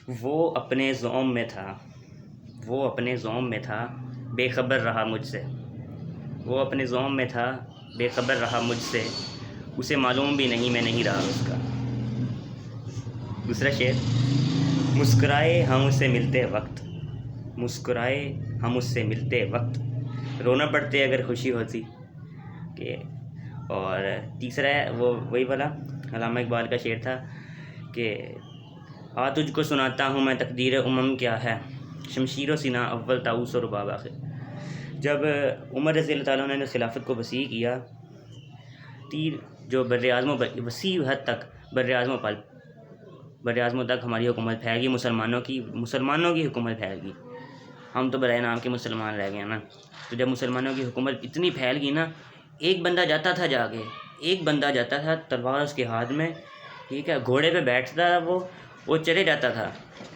وہ اپنے زوم میں تھا بے خبر رہا مجھ سے، وہ اپنے زوم میں تھا بے خبر رہا مجھ سے، اسے معلوم بھی نہیں میں نہیں رہا اس کا۔ دوسرا شعر، مسکرائے ہم اس سے ملتے وقت، رونا پڑتے اگر خوشی ہوتی کہ۔ اور تیسرا ہے وہ وہی والا علامہ اقبال کا شعر تھا کہ تجھ کو سناتا ہوں میں تقدیر امم کیا ہے، شمشیر و سینہ اول طاؤس و رباب آخر۔ جب عمر رضی اللہ تعالیٰ عنہ نے خلافت کو وسیع کیا، تیر جو بر اعظم وسیع حد تک بر اعظموں تک ہماری حکومت پھیل گئی، مسلمانوں کی حکومت پھیل گئی۔ ہم تو برائے نام کے مسلمان رہ گئے نا۔ تو جب مسلمانوں کی حکومت اتنی پھیل گئی نا، ایک بندہ جاتا تھا تلوار اس کے ہاتھ میں، ٹھیک ہے، گھوڑے پہ بیٹھتا تھا، وہ چلے جاتا تھا،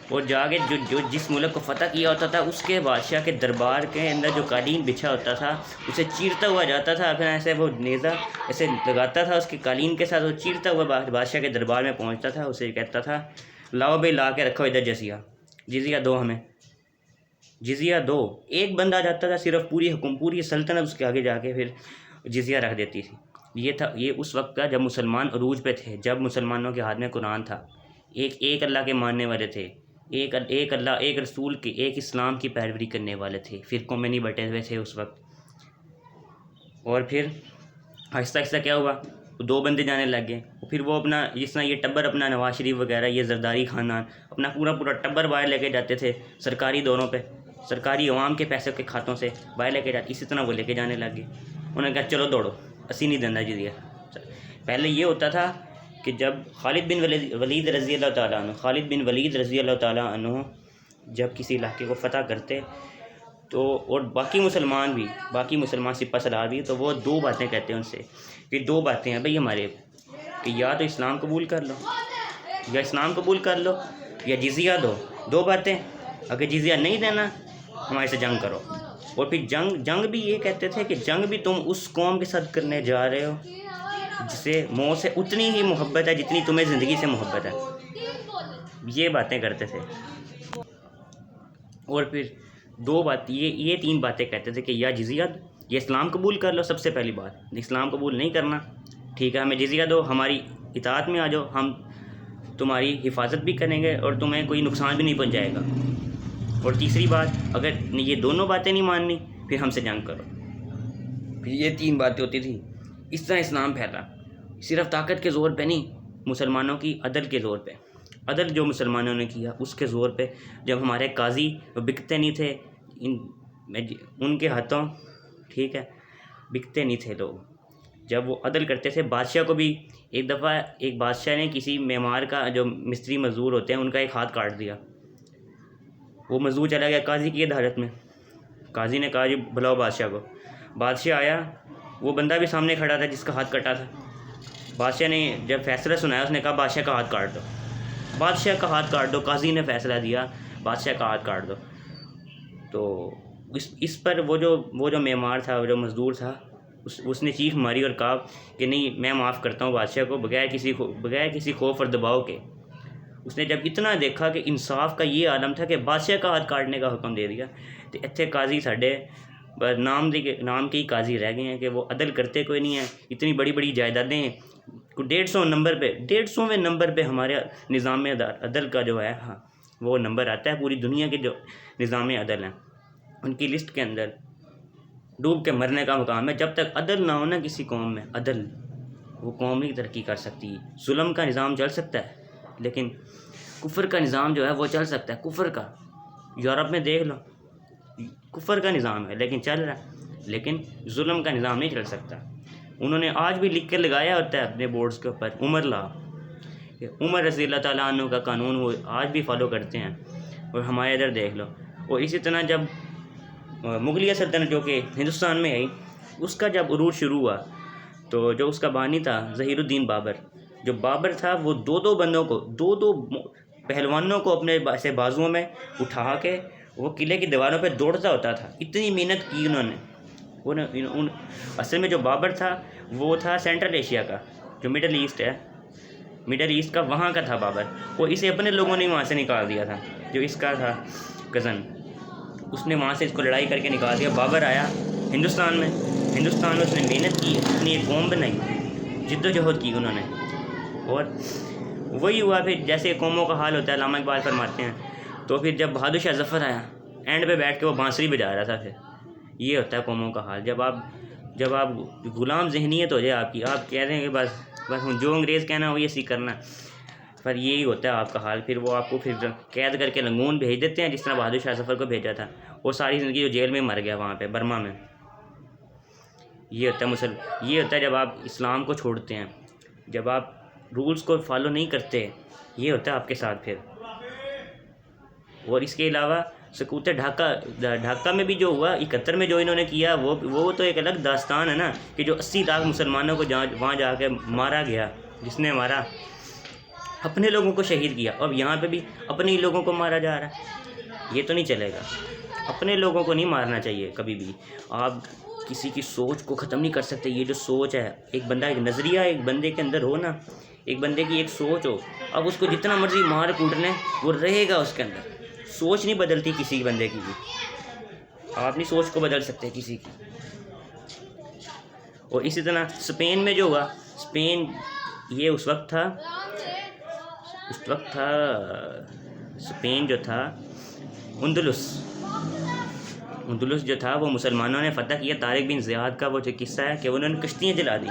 اور جا کے جو جس ملک کو فتح کیا ہوتا تھا اس کے بادشاہ کے دربار کے اندر جو قالین بچھا ہوتا تھا اسے چیرتا ہوا جاتا تھا، پھر ایسے وہ نیزہ ایسے لگاتا تھا اس کے قالین کے ساتھ، وہ چیرتا ہوا بادشاہ کے دربار میں پہنچتا تھا، اسے کہتا تھا لاؤ بھائی لا کے رکھو ادھر جزیہ دو ہمیں، جزیہ دو۔ ایک بندہ جاتا تھا صرف، پوری سلطنت اس کے آگے جا کے پھر جزیہ رکھ دیتی تھی۔ یہ اس وقت کا جب مسلمان عروج پہ تھے، جب مسلمانوں کے ہاتھ میں قرآن تھا، ایک اللہ کے ماننے والے تھے، ایک اللہ، ایک رسول کے، ایک اسلام کی پیروی کرنے والے تھے، فرقوں میں نہیں بٹے ہوئے تھے اس وقت۔ اور پھر آہستہ آہستہ کیا ہوا، دو بندے جانے لگ گئے، پھر وہ اپنا جس طرح یہ ٹبر اپنا نواز شریف وغیرہ، یہ زرداری خاندان اپنا پورا ٹبر باہر لے کے جاتے تھے سرکاری دوروں پہ، سرکاری عوام کے پیسے کے کھاتوں سے باہر لے کے جاتے، اسی طرح وہ لے کے جانے لگ گئے۔ انہوں نے کہا چلو دوڑو، اسی نہیں دینا جزیہ۔ پہلے یہ ہوتا تھا کہ جب خالد بن ولید رضی اللہ تعالیٰ عنہ جب کسی علاقے کو فتح کرتے تو، اور باقی مسلمان سپہ سالار بھی، تو وہ دو باتیں کہتے ہیں ان سے، کہ دو باتیں ہیں بھئی ہمارے، کہ یا تو اسلام قبول کر لو یا جزیہ دو باتیں، اگر جزیہ نہیں دینا ہمارے سے جنگ کرو۔ اور پھر جنگ بھی یہ کہتے تھے کہ جنگ بھی تم اس قوم کے ساتھ کرنے جا رہے ہو جسے موت سے اتنی ہی محبت ہے جتنی تمہیں زندگی سے محبت ہے، یہ باتیں کرتے تھے۔ اور پھر یہ تین باتیں کہتے تھے کہ یا جزیہ یا اسلام قبول کر لو، سب سے پہلی بات اسلام قبول نہیں کرنا، ٹھیک ہے، ہمیں جزیہ دو، ہماری اطاعت میں آ جاؤ، ہم تمہاری حفاظت بھی کریں گے اور تمہیں کوئی نقصان بھی نہیں پہنچائے گا۔ اور تیسری بات، اگر یہ دونوں باتیں نہیں ماننی پھر ہم سے جنگ کرو۔ پھر یہ تین باتیں ہوتی تھیں، اس طرح اسلام پھیلا، صرف طاقت کے زور پہ نہیں، مسلمانوں کی عدل کے زور پہ، عدل جو مسلمانوں نے کیا اس کے زور پہ۔ جب ہمارے قاضی بکتے نہیں تھے ان کے ہاتھوں، ٹھیک ہے، بکتے نہیں تھے لوگ، جب وہ عدل کرتے تھے۔ بادشاہ کو بھی ایک دفعہ ایک بادشاہ نے کسی معمار کا، جو مستری مزدور ہوتے ہیں، ان کا ایک ہاتھ کاٹ دیا، وہ مزدور چلا گیا قاضی کی عدالت میں، قاضی نے کہا جی بلاؤ بادشاہ کو، بادشاہ آیا، وہ بندہ بھی سامنے کھڑا تھا جس کا ہاتھ کٹا تھا۔ بادشاہ نے جب فیصلہ سنایا، اس نے کہا بادشاہ کا ہاتھ کاٹ دو، بادشاہ کا ہاتھ کاٹ دو، قاضی نے فیصلہ دیا بادشاہ کا ہاتھ کاٹ دو۔ تو اس پر وہ جو معمار تھا، وہ جو مزدور تھا، اس نے چیخ ماری اور کہا کہ نہیں، میں معاف کرتا ہوں بادشاہ کو بغیر کسی خوف اور دباؤ کے۔ اس نے جب اتنا دیکھا کہ انصاف کا یہ عالم تھا کہ بادشاہ کا ہاتھ کاٹنے کا حکم دے دیا، تو اتنے قاضی ساڈے نام کے ہی قاضی رہ گئے ہیں کہ وہ عدل کرتے کوئی نہیں ہیں۔ اتنی بڑی جائیدادیں 150ویں نمبر پہ ہمارے نظام عدل کا جو ہے، ہاں، وہ نمبر آتا ہے پوری دنیا کے جو نظام عدل ہیں ان کی لسٹ کے اندر، ڈوب کے مرنے کا مقام ہے۔ جب تک عدل نہ ہونا کسی قوم میں، عدل، وہ قوم نہیں ترقی کر سکتی۔ ظلم کا نظام چل سکتا ہے لیکن کفر کا نظام جو ہے وہ چل سکتا ہے، کفر کا، یورپ میں دیکھ لو، کفر کا نظام ہے لیکن چل رہا ہے، لیکن ظلم کا نظام نہیں چل سکتا۔ انہوں نے آج بھی لکھ کے لگایا ہوتا ہے اپنے بورڈز کے اوپر عمر لا، عمر رضی اللہ تعالیٰ عنہ کا قانون وہ آج بھی فالو کرتے ہیں۔ اور ہمارے ادھر دیکھ لو۔ اور اسی طرح جب مغلیہ سلطنت جو کہ ہندوستان میں آئی، اس کا جب عروج شروع ہوا، تو جو اس کا بانی تھا ظہیر الدین بابر، جو بابر تھا وہ دو بندوں کو، دو پہلوانوں کو اپنے ایسے بازوؤں میں اٹھا کے وہ قلعے کی دیواروں پہ دوڑتا ہوتا تھا۔ اتنی محنت کی انہوں نے۔ اصل میں جو بابر تھا وہ تھا سینٹرل ایشیا کا، جو مڈل ایسٹ ہے، مڈل ایسٹ کا وہاں کا تھا بابر، اور اسے اپنے لوگوں نے وہاں سے نکال دیا تھا، جو اس کا تھا کزن، اس نے وہاں سے اس کو لڑائی کر کے نکال دیا۔ بابر آیا ہندوستان میں اس نے محنت کی، اپنی ایک قوم بنائی، جد و جہد کی انہوں نے، اور وہی ہوا پھر جیسے قوموں کا حال ہوتا ہے، علامہ اقبال فرماتے ہیں۔ تو پھر جب بہادر شاہ ظفر آیا، اینڈ پہ بیٹھ کے وہ بانسری بجا رہا تھا، پھر یہ ہوتا ہے قوموں کا حال۔ جب آپ غلام ذہنیت ہو جائے آپ کی، آپ کہہ رہے ہیں کہ بس جو انگریز کہنا وہ یہ کرنا، پر یہی ہوتا ہے آپ کا حال۔ پھر وہ آپ کو پھر قید کر کے رنگون بھیج دیتے ہیں، جس طرح بہادر شاہ ظفر کو بھیجا تھا، وہ ساری زندگی جو جیل میں مر گیا وہاں پہ برما میں۔ یہ ہوتا ہے جب آپ اسلام کو چھوڑتے ہیں، جب آپ رولز کو فالو نہیں کرتے، یہ ہوتا ہے آپ کے ساتھ پھر۔ اور اس کے علاوہ سقوط ڈھاکہ میں بھی جو ہوا 71 میں جو انہوں نے کیا، وہ تو ایک الگ داستان ہے نا، کہ جو 80 لاکھ مسلمانوں کو وہاں جا کے مارا گیا، جس نے مارا اپنے لوگوں کو شہید کیا، اب یہاں پہ بھی اپنے ہی لوگوں کو مارا جا رہا ہے۔ یہ تو نہیں چلے گا، اپنے لوگوں کو نہیں مارنا چاہیے کبھی بھی۔ آپ کسی کی سوچ کو ختم نہیں کر سکتے، یہ جو سوچ ہے، ایک بندہ ایک نظریہ ایک بندے کے اندر ہو نا، ایک بندے کی ایک سوچ ہو، اب اس کو جتنا مرضی مار کوٹ لیں وہ رہے گا اس کے اندر۔ سوچ نہیں بدلتی کسی بندے کی بھی، آپ اپنی سوچ کو بدل سکتے ہیں کسی کی۔ اور اسی طرح اسپین میں جو ہوا، اسپین یہ اس وقت تھا اسپین جو تھا اندلس جو تھا، وہ مسلمانوں نے فتح کیا۔ طارق بن زیاد کا وہ جو قصہ ہے کہ انہوں نے کشتیاں جلا دی،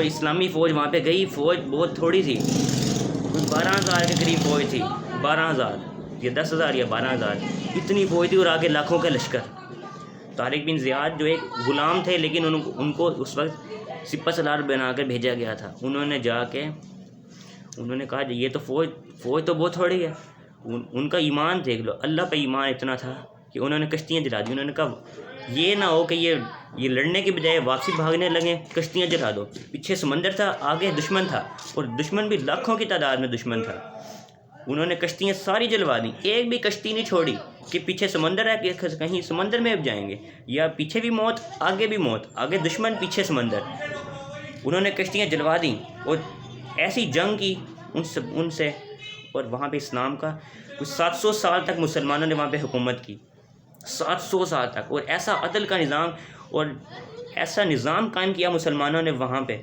اسلامی فوج وہاں پہ گئی، فوج بہت تھوڑی تھی، 12,000 کے قریب فوج تھی، 12,000 یا 10,000 یا 12,000 اتنی فوج تھی، اور آگے لاکھوں کا لشکر۔ طارق بن زیاد جو ایک غلام تھے، لیکن ان کو اس وقت سپہ سالار بنا کر بھیجا گیا تھا۔ انہوں نے جا کے انہوں نے کہا یہ تو فوج تو بہت تھوڑی ہے۔ ان کا ایمان دیکھ لو، اللہ پہ ایمان اتنا تھا کہ انہوں نے کشتیاں جلا دی۔ انہوں نے کہا یہ نہ ہو کہ یہ لڑنے کی بجائے واپسی بھاگنے لگیں، کشتیاں جلا دو۔ پیچھے سمندر تھا، آگے دشمن تھا، اور دشمن بھی لاکھوں کی تعداد میں دشمن تھا۔ انہوں نے کشتیاں ساری جلوا دیں، ایک بھی کشتی نہیں چھوڑی کہ پیچھے سمندر ہے کہ کہیں سمندر میں اب جائیں گے، یا پیچھے بھی موت آگے بھی موت، آگے دشمن پیچھے سمندر۔ انہوں نے کشتیاں جلوا دیں اور ایسی جنگ کی ان سے، اور وہاں پہ اسلام کا کچھ 700 سال تک مسلمانوں نے وہاں پہ حکومت کی، 700 سال تک، اور ایسا عدل کا نظام اور ایسا نظام قائم کیا مسلمانوں نے وہاں پہ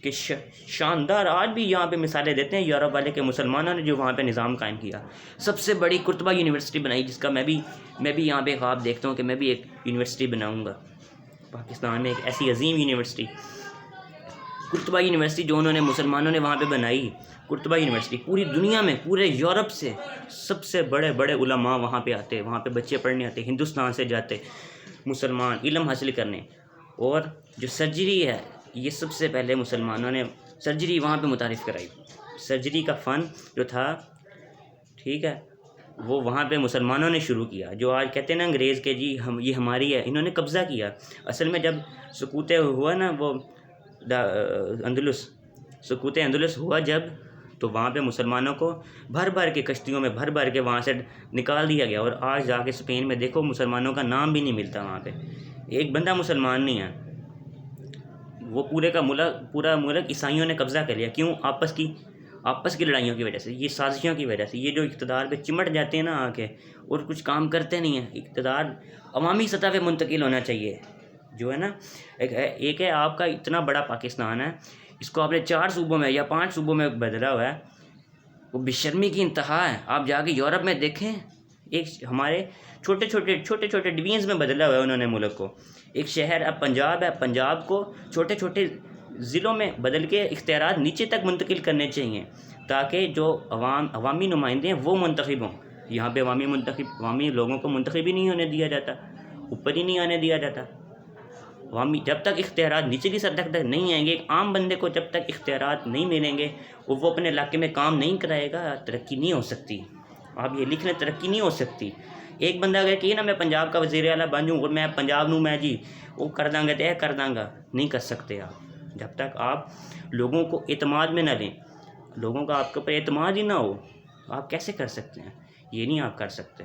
کہ شاندار۔ آج بھی یہاں پہ مثالیں دیتے ہیں یورپ والے کہ مسلمانوں نے جو وہاں پہ نظام قائم کیا۔ سب سے بڑی قرطبہ یونیورسٹی بنائی، جس کا میں بھی یہاں پہ خواب دیکھتا ہوں کہ میں بھی ایک یونیورسٹی بناؤں گا پاکستان میں، ایک ایسی عظیم یونیورسٹی، قرطبہ یونیورسٹی جو انہوں نے مسلمانوں نے وہاں پہ بنائی۔ قرطبہ یونیورسٹی پوری دنیا میں، پورے یورپ سے سب سے بڑے بڑے علماء وہاں پہ آتے، وہاں پہ بچے پڑھنے آتے، ہندوستان سے جاتے مسلمان علم حاصل کرنے۔ اور جو سرجری ہے، یہ سب سے پہلے مسلمانوں نے سرجری وہاں پہ متعارف کرائی۔ سرجری کا فن جو تھا، ٹھیک ہے، وہ وہاں پہ مسلمانوں نے شروع کیا۔ جو آج کہتے ہیں نا انگریز کے جی یہ ہماری ہے، انہوں نے قبضہ کیا۔ اصل میں جب سقوط ہوا نا، وہ سقوط اندلس ہوا جب، تو وہاں پہ مسلمانوں کو بھر کے کشتیوں میں بھر کے وہاں سے نکال دیا گیا۔ اور آج جا کے اسپین میں دیکھو، مسلمانوں کا نام بھی نہیں ملتا وہاں پہ، ایک بندہ مسلمان نہیں ہے۔ وہ پورا ملک عیسائیوں نے قبضہ کر لیا۔ کیوں؟ آپس کی لڑائیوں کی وجہ سے، یہ سازشوں کی وجہ سے۔ یہ جو اقتدار پہ چمٹ جاتے ہیں نا آ کے، اور کچھ کام کرتے نہیں ہیں۔ اقتدار عوامی سطح پہ منتقل ہونا چاہیے، جو ہے نا۔ ایک ہے آپ کا اتنا بڑا پاکستان ہے، اس کو آپ نے 4 صوبوں میں یا 5 صوبوں میں بدلا ہوا ہے، وہ بے شرمی کی انتہا ہے۔ آپ جا کے یورپ میں دیکھیں، ایک ہمارے چھوٹے چھوٹے ڈویژنز میں بدلا ہوا ہے انہوں نے ملک کو۔ ایک شہر اب پنجاب ہے، پنجاب کو چھوٹے ضلعوں میں بدل کے اختیارات نیچے تک منتقل کرنے چاہیے، تاکہ جو عوامی نمائندے ہیں وہ منتخب ہوں۔ یہاں پہ عوامی لوگوں کو منتخب ہی نہیں ہونے دیا جاتا، اوپر ہی نہیں آنے دیا جاتا۔ جب تک اختیارات نچلی سطح تک نہیں آئیں گے، ایک عام بندے کو جب تک اختیارات نہیں ملیں گے، وہ اپنے علاقے میں کام نہیں کرائے گا، ترقی نہیں ہو سکتی۔ آپ یہ لکھ لیں، ترقی نہیں ہو سکتی۔ ایک بندہ اگر کہ نا میں پنجاب کا وزیر اعلیٰ بن جاؤں اور میں پنجاب نوں میں جی وہ کر داں گا، تو کر داں گا، نہیں کر سکتے آپ۔ جب تک آپ لوگوں کو اعتماد میں نہ لیں، لوگوں کا آپ کے اوپر اعتماد ہی نہ ہو، آپ کیسے کر سکتے ہیں؟ یہ نہیں آپ کر سکتے۔